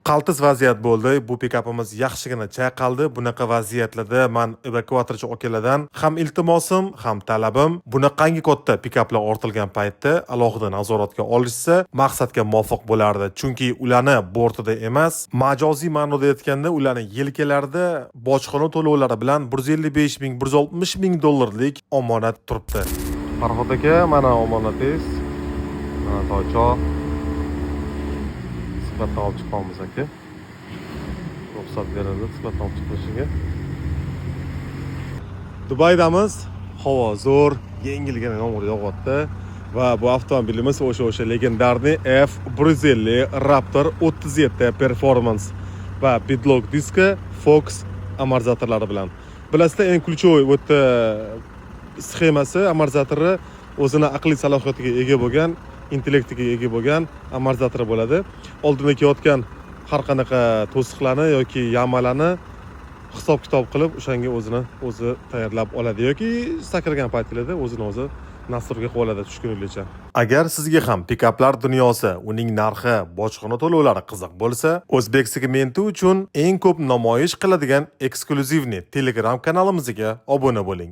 Qaltis vaziyat bo'ldi. Bu pikapimiz yaxshigina chayqaldi. Bunaqa vaziyatlarda men evakuatorchi akalardan ham iltimosim, ham talabim bunaqangi katta pikaplar ortilgan paytda alohida nazoratga olishsa, maqsadga muvofiq bo'lardi. Chunki ularni bortida emas, majoziy ma'noda aytganda, ularning yelkalarida bojxona to'lovlari bilan 155 ming, 160 ming dollarlik omonat turibdi. Farhod aka, mana omonatingiz. Mana toycho. Sifatdan olib chiqamiz aka. Ruxsat berildi sifatdan olib chiqishiga. Dubaydamiz. Havo zo'r, yengilgina yomg'ir yog'yapti va bu avtomobilimiz o'sha legendarniy F150 Raptor 37 Performance va Bidlock diski Fox amortizatorlari bilan. Bilasizlar, eng ключевой o'ta sxemasi amortizatori o'zini aqliy salohiyatiga ega bo'lgan, intellektiga ega bo'lgan amortizator bo'ladi. Oldinda kelayotgan har qanaqa to'siqlarni yoki yamalarni hisob-kitob qilib, o'shanga o'zi tayyorlab oladi yoki sakragan paytlarda o'zi nasrga qo'yadi tushkunlikcha. Agar sizga ham pikaplar dunyosi, uning narxi, bojxona to'lovlari qiziq bo'lsa, o'zbek segmenti uchun eng ko'p namoyish qiladigan eksklyuzivniy Telegram kanalimizga obuna bo'ling.